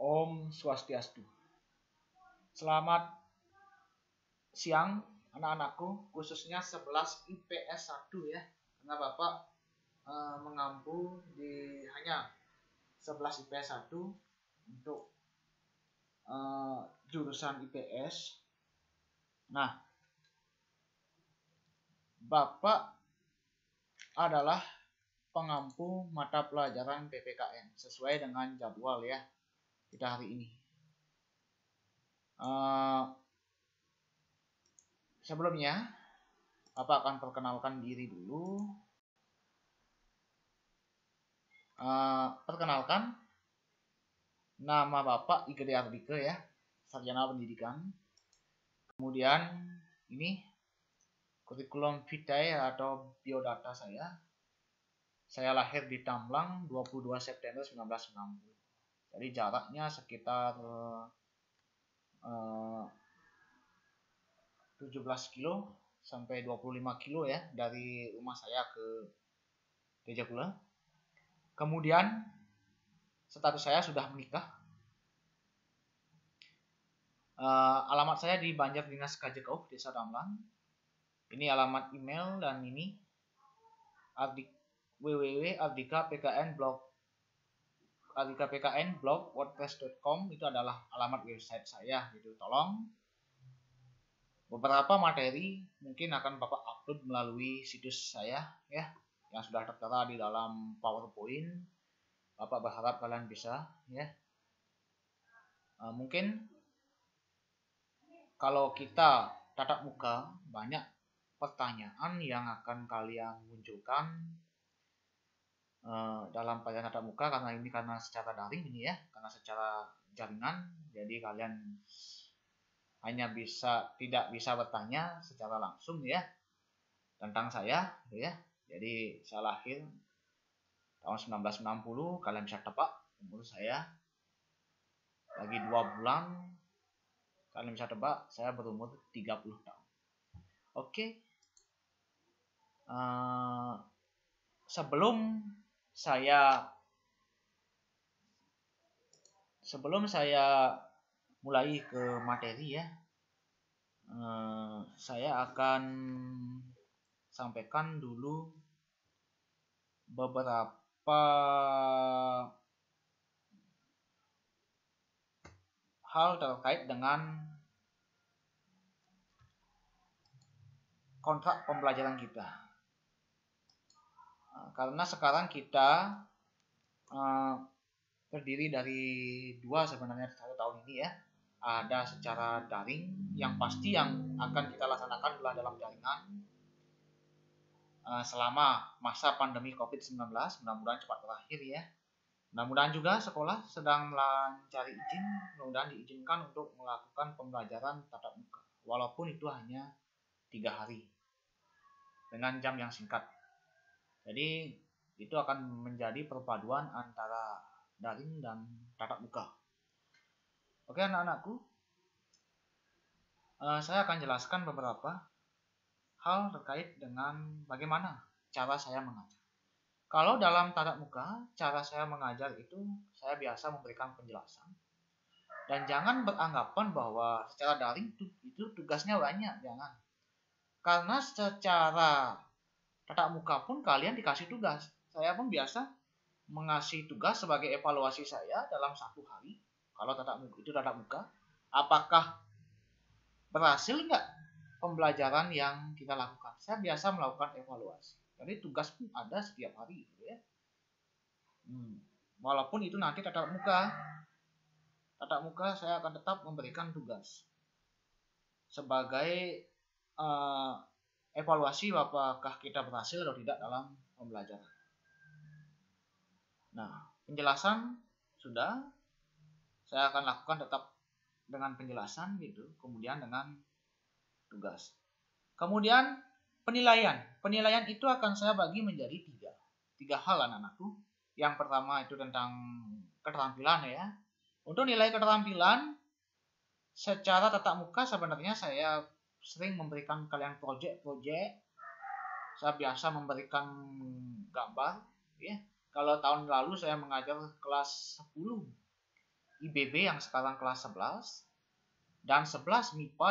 Om Swastiastu. Selamat siang anak-anakku, khususnya 11 IPS 1 ya. Karena Bapak mengampu di hanya 11 IPS 1 untuk jurusan IPS. Nah, Bapak adalah pengampu mata pelajaran PPKN sesuai dengan jadwal ya kita hari ini. Sebelumnya, Bapak akan perkenalkan diri dulu. Perkenalkan, nama Bapak Igede Ardike ya, sarjana pendidikan. Kemudian ini kurikulum vitae atau biodata saya. Saya lahir di Tamlang 22 September 1990. Jadi jaraknya sekitar 17 kilo sampai 25 kilo ya dari rumah saya ke Tejagula. Kemudian status saya sudah menikah. Alamat saya di Banjar Dinas Kajekau, Desa Tamlang. Ini alamat email dan ini www.ardikapknblog.wordpress.com itu adalah alamat website saya gitu. Tolong beberapa materi mungkin akan Bapak upload melalui situs saya ya yang sudah tertera di dalam PowerPoint. Bapak berharap kalian bisa ya. Mungkin kalau kita tatap muka banyak pertanyaan yang akan kalian munculkan dalam pelajaran tatap muka karena secara daring ini ya, karena secara jaringan, jadi kalian hanya tidak bisa bertanya secara langsung ya tentang saya ya. Jadi saya lahir tahun 1990, kalian bisa tebak umur saya lagi 2 bulan, kalian bisa tebak saya berumur 30 tahun. Oke. Sebelum saya mulai ke materi ya, saya akan sampaikan dulu beberapa hal terkait dengan kontrak pembelajaran kita. Karena sekarang kita terdiri dari dua sebenarnya satu tahun ini ya. Ada secara daring, yang pasti yang akan kita laksanakan adalah dalam jaringan selama masa pandemi COVID-19, mudah-mudahan cepat berakhir ya. Mudah-mudahan juga sekolah sedang mencari izin, mudah-mudahan diizinkan untuk melakukan pembelajaran tatap muka, walaupun itu hanya 3 hari dengan jam yang singkat. Jadi itu akan menjadi perpaduan antara daring dan tatap muka. Oke anak-anakku, saya akan jelaskan beberapa hal terkait dengan bagaimana cara saya mengajar. Kalau dalam tatap muka, cara saya mengajar itu saya biasa memberikan penjelasan. Dan jangan beranggapan bahwa secara daring itu tugasnya banyak, jangan. Karena secara tatap muka pun kalian dikasih tugas. Saya pun biasa mengasih tugas sebagai evaluasi saya dalam 1 hari. Kalau tatap muka, apakah berhasil nggak pembelajaran yang kita lakukan? Saya biasa melakukan evaluasi. Jadi tugas pun ada setiap hari gitu ya. Walaupun itu nanti tatap muka saya akan tetap memberikan tugas sebagai evaluasi apakah kita berhasil atau tidak dalam pembelajaran. Nah, penjelasan sudah saya akan lakukan tetap dengan penjelasan gitu, kemudian dengan tugas. Kemudian penilaian itu akan saya bagi menjadi tiga hal anak-anakku. Yang pertama itu tentang keterampilan ya. Untuk nilai keterampilan secara tatap muka sebenarnya saya sering memberikan kalian proyek. Saya biasa memberikan gambar ya. Kalau tahun lalu saya mengajar kelas 10 IBB yang sekarang kelas 11 dan 11 MIPA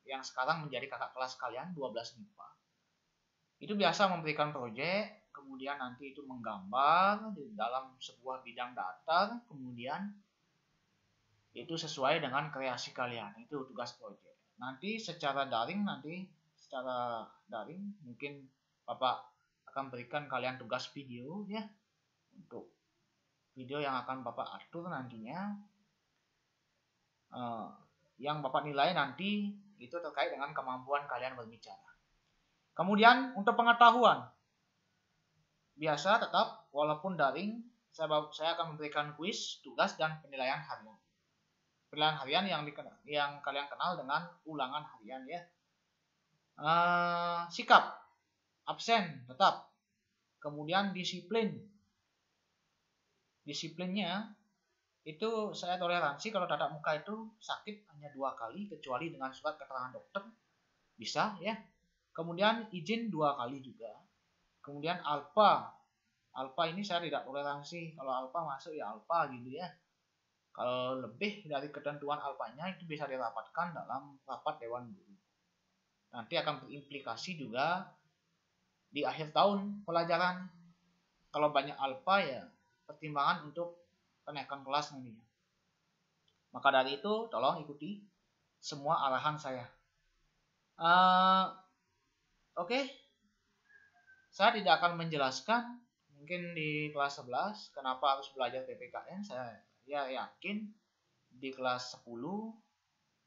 yang sekarang menjadi kakak kelas kalian 12 MIPA. Itu biasa memberikan proyek, kemudian nanti itu menggambar di dalam sebuah bidang datar, kemudian itu sesuai dengan kreasi kalian, itu tugas proyek. Nanti secara daring mungkin Bapak akan berikan kalian tugas video ya, untuk video yang akan Bapak atur nantinya, yang Bapak nilai nanti itu terkait dengan kemampuan kalian berbicara. Kemudian untuk pengetahuan, biasa tetap walaupun daring, saya akan memberikan kuis, tugas, dan penilaian harian. Penilaian harian yang kalian kenal dengan ulangan harian ya. Sikap, absen tetap. Kemudian disiplinnya itu saya toleransi kalau tatap muka itu sakit hanya 2 kali, kecuali dengan surat keterangan dokter bisa ya. Kemudian izin 2 kali juga. Kemudian alfa ini saya tidak toleransi, kalau alfa masuk ya alfa gitu ya. Kalau lebih dari ketentuan alfanya itu bisa dirapatkan dalam rapat dewan guru. Nanti akan berimplikasi juga di akhir tahun pelajaran. Kalau banyak alfa ya pertimbangan untuk kenaikan kelas nanti. Maka dari itu tolong ikuti semua arahan saya. Oke. Saya tidak akan menjelaskan mungkin di kelas 11 kenapa harus belajar PPKN. Saya yakin di kelas 10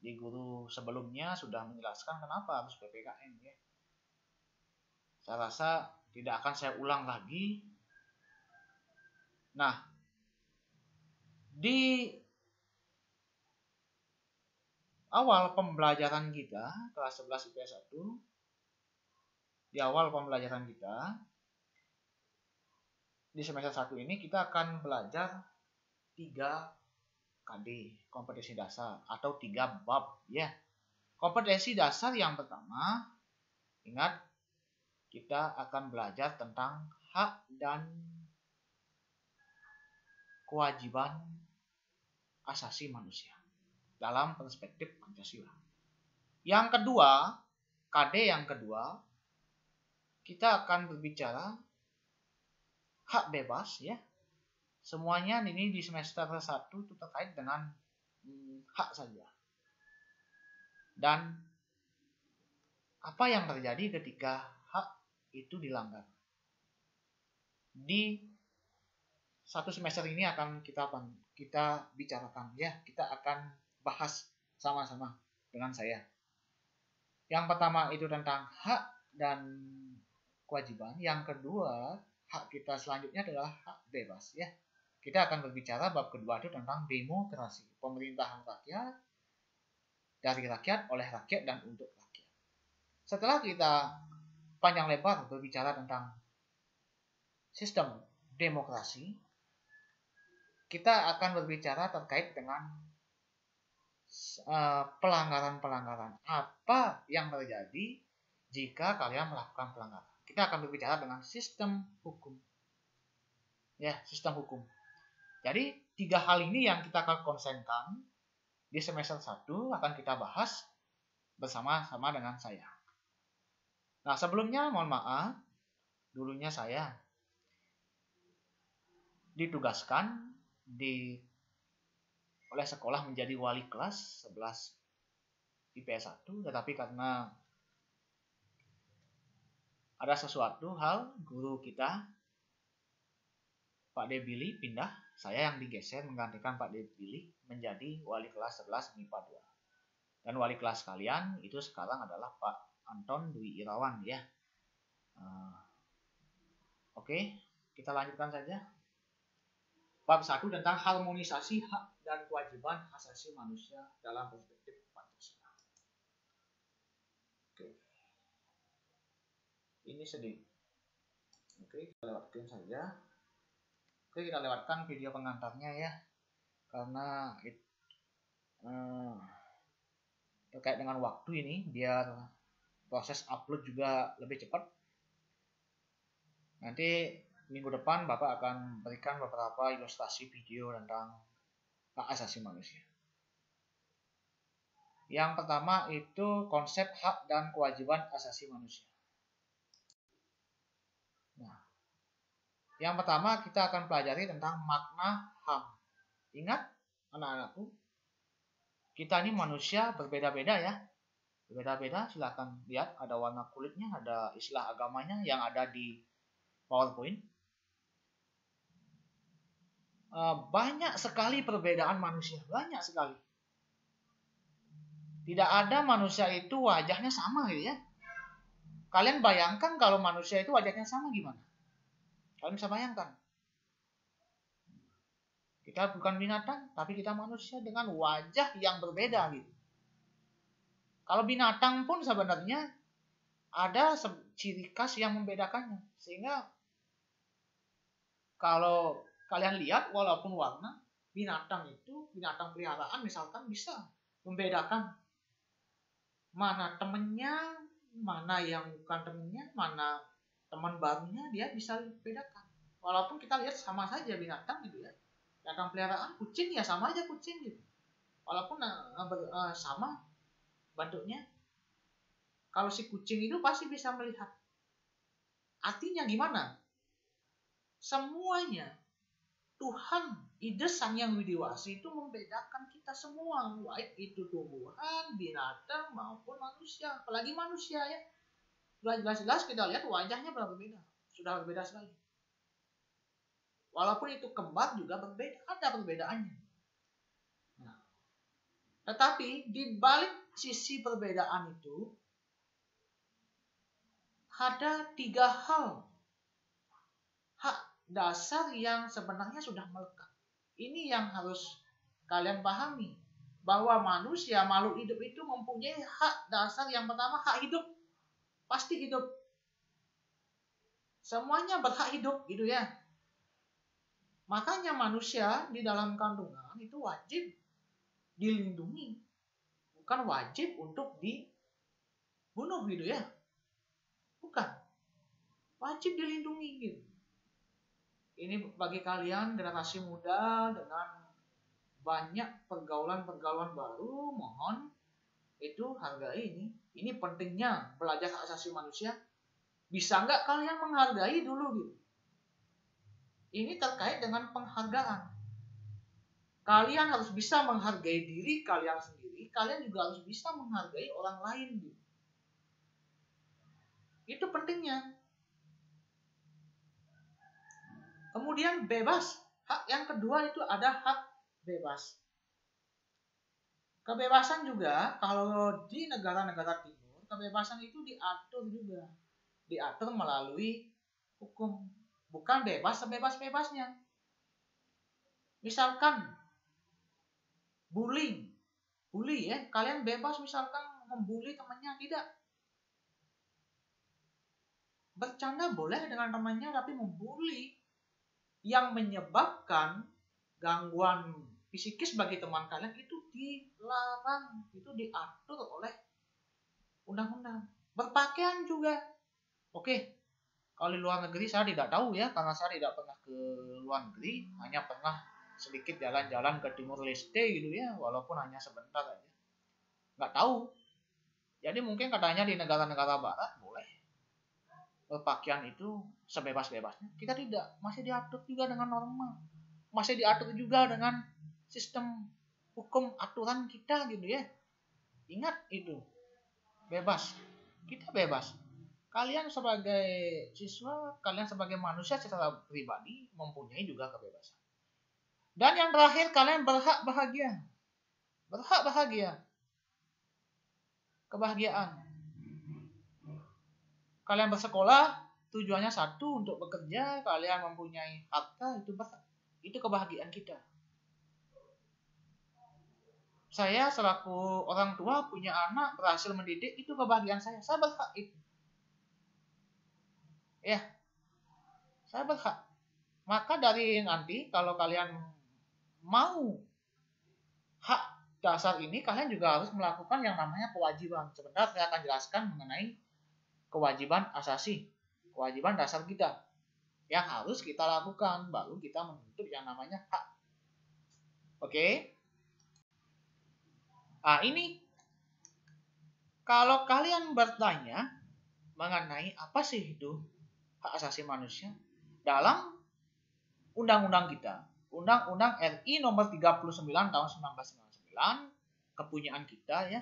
di guru sebelumnya sudah menjelaskan kenapa harus PPKN ya. Saya rasa tidak akan saya ulang lagi. Nah, di awal pembelajaran kita kelas 11 IPS 1, di awal pembelajaran kita di semester 1 ini kita akan belajar 3 KD, kompetensi dasar, atau 3 bab ya. Kompetensi dasar yang pertama, ingat kita akan belajar tentang hak dan kewajiban asasi manusia dalam perspektif Pancasila. Yang kedua, KD yang kedua, kita akan berbicara hak bebas ya. Semuanya ini di semester 1 itu terkait dengan hak saja. Dan apa yang terjadi ketika hak itu dilanggar. Di 1 semester ini akan kita bicarakan ya, kita akan bahas sama-sama dengan saya. Yang pertama itu tentang hak dan kewajiban. Yang kedua, hak kita selanjutnya adalah hak bebas ya. Kita akan berbicara bab kedua itu tentang demokrasi, pemerintahan rakyat, dari rakyat, oleh rakyat, dan untuk rakyat. Setelah kita panjang lebar berbicara tentang sistem demokrasi, kita akan berbicara terkait dengan pelanggaran-pelanggaran. Apa yang terjadi jika kalian melakukan pelanggaran? Kita akan berbicara dengan sistem hukum. Ya, sistem hukum. Jadi 3 hal ini yang kita akan konsenkan di semester 1 akan kita bahas bersama-sama dengan saya. Nah, sebelumnya mohon maaf, dulunya saya ditugaskan oleh sekolah menjadi wali kelas 11 IPS 1, tetapi karena ada sesuatu hal, guru kita Pak Debili pindah, saya yang digeser menggantikan Pak Debili menjadi wali kelas 11 MIPA 2. Dan wali kelas kalian itu sekarang adalah Pak Anton Dwi Irawan ya. Oke, kita lanjutkan saja. Bab 1 tentang harmonisasi hak dan kewajiban asasi manusia dalam perspektif Pancasila. Oke. Ini sedih. Oke, kita lewatkan saja. Oke, kita lewatkan video pengantarnya ya. Karena terkait dengan waktu ini, biar proses upload juga lebih cepat. Nanti minggu depan Bapak akan berikan beberapa ilustrasi video tentang hak asasi manusia. Yang pertama itu konsep hak dan kewajiban asasi manusia. Nah, yang pertama kita akan pelajari tentang makna HAM. Ingat anak-anakku, kita ini manusia berbeda-beda ya. Berbeda-beda, silakan lihat ada warna kulitnya, ada istilah agamanya yang ada di PowerPoint. Banyak sekali perbedaan manusia, banyak sekali. Tidak ada manusia itu wajahnya sama gitu ya. Kalian bayangkan kalau manusia itu wajahnya sama gimana? Kalian bisa bayangkan. Kita bukan binatang, tapi kita manusia dengan wajah yang berbeda gitu. Kalau binatang pun sebenarnya ada ciri khas yang membedakannya. Sehingga kalau kalian lihat walaupun warna, binatang itu, binatang peliharaan misalkan bisa membedakan mana temennya, mana yang bukan temennya, mana teman barunya, dia bisa bedakan. Walaupun kita lihat sama saja binatang gitu ya. Binatang peliharaan, kucing ya sama aja kucing gitu. Walaupun sama bentuknya. Kalau si kucing itu pasti bisa melihat. Artinya gimana? Semuanya Tuhan, ide Sang Yang Widiwasi itu membedakan kita semua, baik itu tumbuhan, binatang maupun manusia, apalagi manusia ya. Jelas-jelas kita lihat wajahnya berbeda, sudah berbeda sekali. Walaupun itu kembar juga berbeda, ada perbedaannya. Nah, tetapi di balik sisi perbedaan itu ada 3 hal hak dasar yang sebenarnya sudah melekat. Ini yang harus kalian pahami, bahwa manusia, makhluk hidup itu mempunyai hak dasar. Yang pertama, hak hidup. Pasti hidup. Semuanya berhak hidup gitu ya. Makanya manusia di dalam kandungan itu wajib dilindungi, bukan wajib untuk dibunuh gitu ya. Bukan. Wajib dilindungi gitu. Ini bagi kalian generasi muda dengan banyak pergaulan-pergaulan baru, mohon itu hargai ini. Ini pentingnya belajar hak asasi manusia. Bisa nggak kalian menghargai dulu gitu? Ini terkait dengan penghargaan. Kalian harus bisa menghargai diri kalian sendiri. Kalian juga harus bisa menghargai orang lain gitu. Itu pentingnya. Kemudian bebas. Hak yang kedua itu ada hak bebas. Kebebasan juga kalau di negara-negara timur, kebebasan itu diatur juga. Diatur melalui hukum. Bukan bebas sebebas-bebasnya. Misalkan bully ya, kalian bebas misalkan membuli temannya, tidak. Bercanda boleh dengan temannya, tapi membuli yang menyebabkan gangguan psikis bagi teman kalian itu dilarang, itu diatur oleh undang-undang. Berpakaian juga. Oke, kalau di luar negeri saya tidak tahu ya, karena saya tidak pernah ke luar negeri, hanya pernah sedikit jalan-jalan ke Timur Leste gitu ya, walaupun hanya sebentar aja. Nggak tahu. Jadi mungkin katanya di negara-negara barat boleh berpakaian itu sebebas-bebasnya. Kita tidak, masih diatur juga dengan norma, masih diatur juga dengan sistem hukum aturan kita gitu ya. Ingat itu, bebas, kita bebas. Kalian sebagai siswa, kalian sebagai manusia secara pribadi mempunyai juga kebebasan. Dan yang terakhir, kalian berhak bahagia. Berhak bahagia. Kebahagiaan. Kalian bersekolah, tujuannya satu, untuk bekerja, kalian mempunyai harta, itu kebahagiaan kita. Saya selaku orang tua punya anak, berhasil mendidik, itu kebahagiaan saya. Saya berhak itu. Ya, saya berhak. Maka dari nanti kalau kalian mau hak dasar ini, kalian juga harus melakukan yang namanya kewajiban. Sebentar saya akan jelaskan mengenai kewajiban asasi, kewajiban dasar kita yang harus kita lakukan, baru kita menuntut yang namanya hak. Oke. Oke. Nah, ini kalau kalian bertanya mengenai apa sih itu hak asasi manusia dalam undang-undang kita, Undang-Undang RI nomor 39 tahun 1999, kepunyaan kita ya,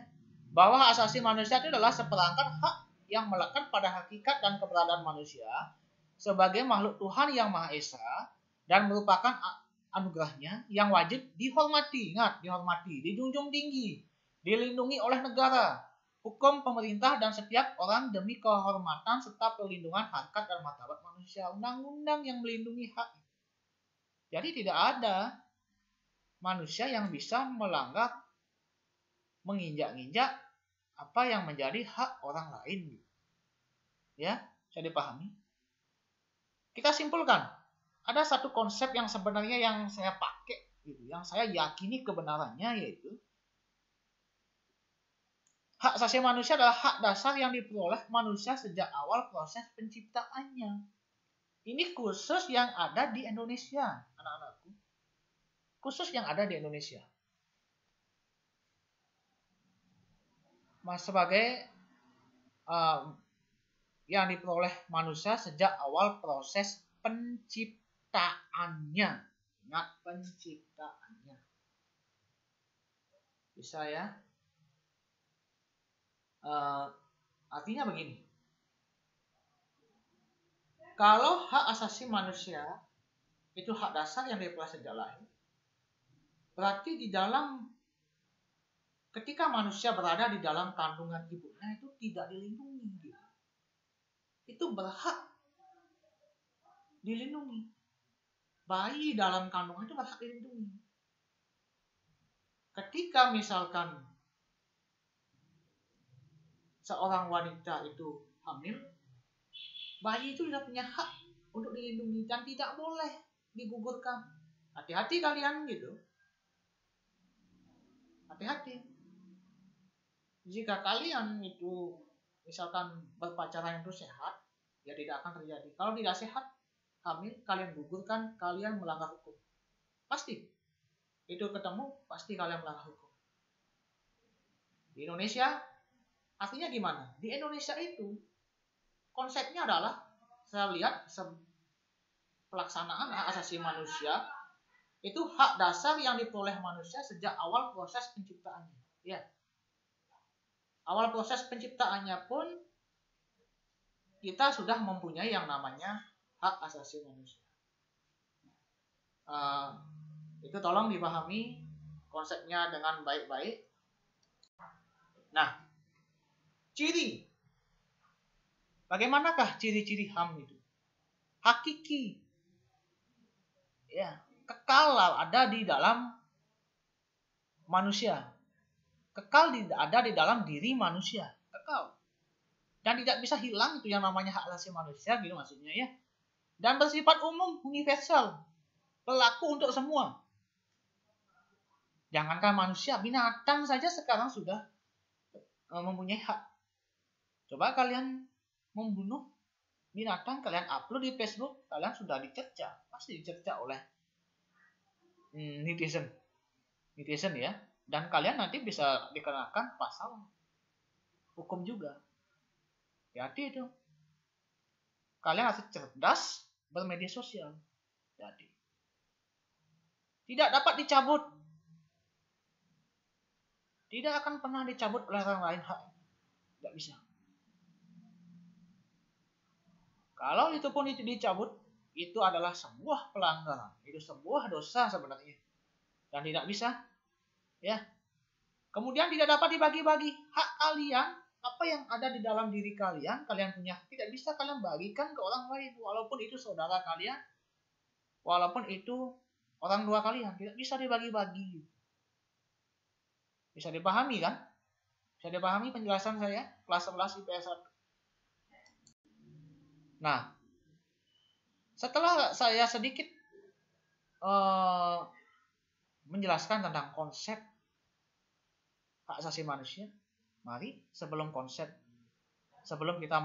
bahwa hak asasi manusia itu adalah seperangkat hak yang melekat pada hakikat dan keberadaan manusia sebagai makhluk Tuhan yang Maha Esa dan merupakan anugerahnya yang wajib dihormati, ingat, dihormati, dijunjung tinggi, dilindungi oleh negara, hukum pemerintah dan setiap orang demi kehormatan serta perlindungan harkat dan martabat manusia. Undang-undang yang melindungi hak. Jadi tidak ada manusia yang bisa melanggar, menginjak-injak apa yang menjadi hak orang lain. Ya, bisa dipahami? Kita simpulkan. Ada satu konsep yang sebenarnya yang saya pakai, gitu, yang saya yakini kebenarannya, yaitu hak asasi manusia adalah hak dasar yang diperoleh manusia sejak awal proses penciptaannya. Ini khusus yang ada di Indonesia, anak-anakku. Khusus yang ada di Indonesia. Sebagai yang diperoleh manusia sejak awal proses penciptaannya. Ingat, penciptaannya. Bisa ya? Artinya begini. Kalau hak asasi manusia itu hak dasar yang diperoleh sejak lahir, berarti di dalam ketika manusia berada di dalam kandungan ibunya itu tidak dilindungi. Itu berhak dilindungi. Bayi dalam kandungan itu berhak dilindungi. Ketika misalkan seorang wanita itu hamil, bayi itu tidak punya hak untuk dilindungi dan tidak boleh digugurkan. Hati-hati kalian gitu. Hati-hati. Jika kalian itu misalkan berpacaran itu sehat, ya tidak akan terjadi. Kalau tidak sehat, hamil, kalian gugurkan, kalian melanggar hukum. Pasti. Itu ketemu, pasti kalian melanggar hukum. Di Indonesia, artinya gimana? Di Indonesia itu, konsepnya adalah, saya lihat, pelaksanaan hak asasi manusia, itu hak dasar yang diperoleh manusia sejak awal proses penciptaannya. Ya. Awal proses penciptaannya pun kita sudah mempunyai yang namanya hak asasi manusia. Itu tolong dipahami konsepnya dengan baik-baik. Nah, ciri. Bagaimanakah ciri-ciri HAM itu? Hakiki. Ya, kekal ada di dalam manusia. Kekal ada di dalam diri manusia. Kekal. Dan tidak bisa hilang itu yang namanya hak asasi manusia, gitu maksudnya ya. Dan bersifat umum, universal. Berlaku untuk semua. Jangankan manusia, binatang saja sekarang sudah mempunyai hak. Coba kalian membunuh binatang, kalian upload di Facebook, kalian sudah dicerca. Pasti dicerca oleh netizen ya. Dan kalian nanti bisa dikenakan pasal hukum juga. Hati itu. Kalian harus cerdas bermedia sosial. Jadi tidak dapat dicabut. Tidak akan pernah dicabut oleh orang lain hak. Tidak bisa. Kalau itu pun itu dicabut, itu adalah sebuah pelanggaran. Itu sebuah dosa sebenarnya. Dan tidak bisa. Ya. Kemudian tidak dapat dibagi-bagi. Hak kalian, apa yang ada di dalam diri kalian punya, tidak bisa kalian bagikan ke orang lain. Walaupun itu saudara kalian, walaupun itu orang tua kalian, tidak bisa dibagi-bagi. Bisa dipahami kan? Bisa dipahami penjelasan saya? Kelas 11 IPS 1. Nah, setelah saya sedikit menjelaskan tentang konsep hak asasi manusia, mari sebelum kita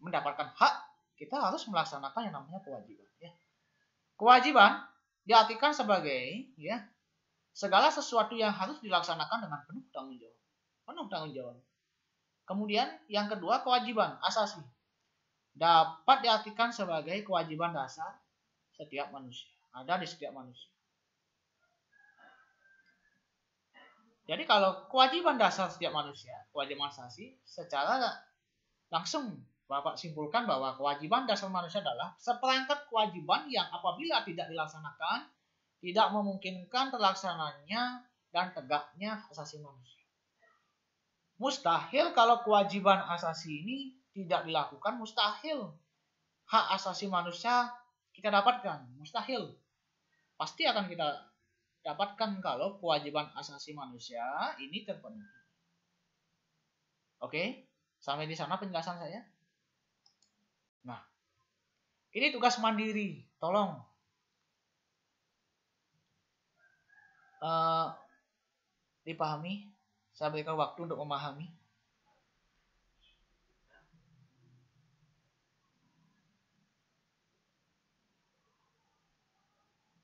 mendapatkan hak, kita harus melaksanakan yang namanya kewajiban. Ya. Kewajiban diartikan sebagai Segala sesuatu yang harus dilaksanakan dengan penuh tanggung jawab. Penuh tanggung jawab. Kemudian yang kedua, kewajiban asasi. Dapat diartikan sebagai kewajiban dasar setiap manusia. Ada di setiap manusia. Jadi kalau kewajiban dasar setiap manusia, kewajiban asasi, secara langsung Bapak simpulkan bahwa kewajiban dasar manusia adalah seperangkat kewajiban yang apabila tidak dilaksanakan, tidak memungkinkan terlaksananya dan tegaknya asasi manusia. Mustahil kalau kewajiban asasi ini tidak dilakukan, mustahil hak asasi manusia kita dapatkan, mustahil. Pasti akan kita dapatkan kalau kewajiban asasi manusia ini terpenuhi. Oke, sampai di sana penjelasan saya. Nah, ini tugas mandiri. Tolong dipahami. Saya berikan waktu untuk memahami.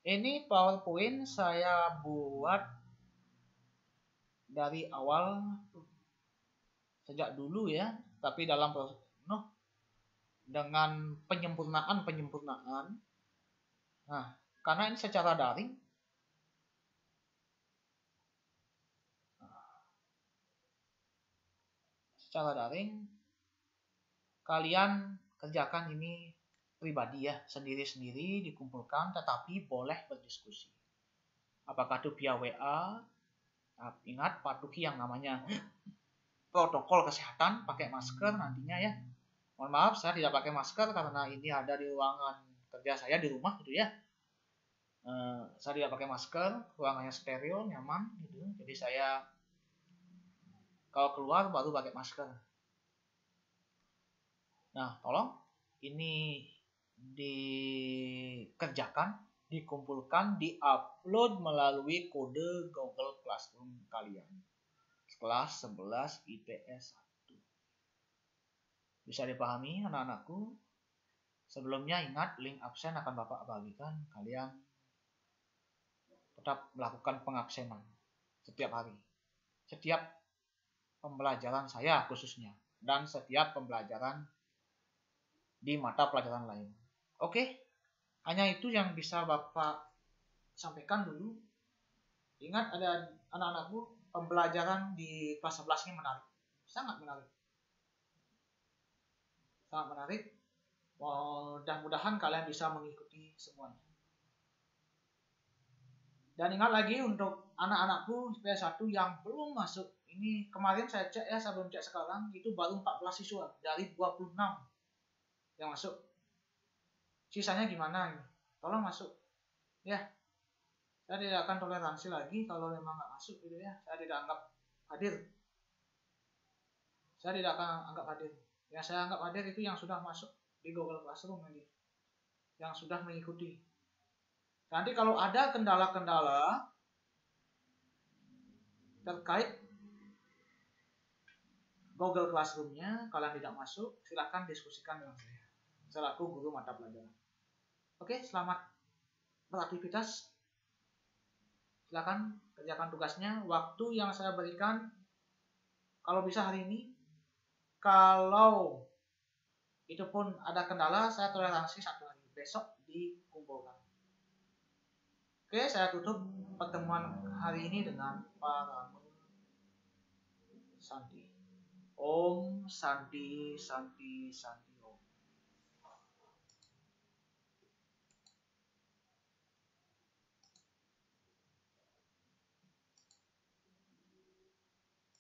Ini PowerPoint saya buat dari awal sejak dulu ya, tapi dalam proses dengan penyempurnaan. Nah, karena ini secara daring, kalian kerjakan ini pribadi ya, sendiri-sendiri dikumpulkan, tetapi boleh berdiskusi. Apakah itu via WA? Ingat patuhi yang namanya protokol kesehatan, pakai masker nantinya ya. Mohon maaf saya tidak pakai masker karena ini ada di ruangan kerja saya di rumah gitu ya. Saya tidak pakai masker, ruangannya steril, nyaman gitu. Jadi saya kalau keluar baru pakai masker. Nah, tolong ini dikerjakan, dikumpulkan, diupload melalui kode Google Classroom kalian. Kelas 11 IPS 1. Bisa dipahami anak-anakku? Sebelumnya ingat link absen akan Bapak bagikan. Kalian tetap melakukan pengabsenan setiap hari. Setiap pembelajaran saya khususnya. Dan setiap pembelajaran di mata pelajaran lain. Oke, hanya itu yang bisa Bapak sampaikan dulu. Ingat ada anak-anakku, pembelajaran di kelas 11 ini menarik. Sangat menarik. Mudah-mudahan kalian bisa mengikuti semuanya. Dan ingat lagi untuk anak-anakku IPS 1 yang belum masuk. Ini kemarin saya cek ya, saya belum cek sekarang. Itu baru 14 siswa dari 26 yang masuk. Sisanya gimana ini? Tolong masuk. Ya. Saya tidak akan toleransi lagi kalau memang nggak masuk gitu ya. Saya tidak anggap hadir. Saya tidak akan anggap hadir. Yang saya anggap hadir itu yang sudah masuk di Google Classroom lagi. Yang sudah mengikuti. Nanti kalau ada kendala-kendala terkait Google Classroom-nya, kalian tidak masuk, silakan diskusikan dengan saya selaku guru mata pelajaran. Oke, selamat beraktivitas. Silakan kerjakan tugasnya. Waktu yang saya berikan, kalau bisa hari ini, kalau itu pun ada kendala, saya toleransi 1 hari. Besok dikumpulkan. Oke, saya tutup pertemuan hari ini dengan Paramo Santi. Om Santi Santi Santi.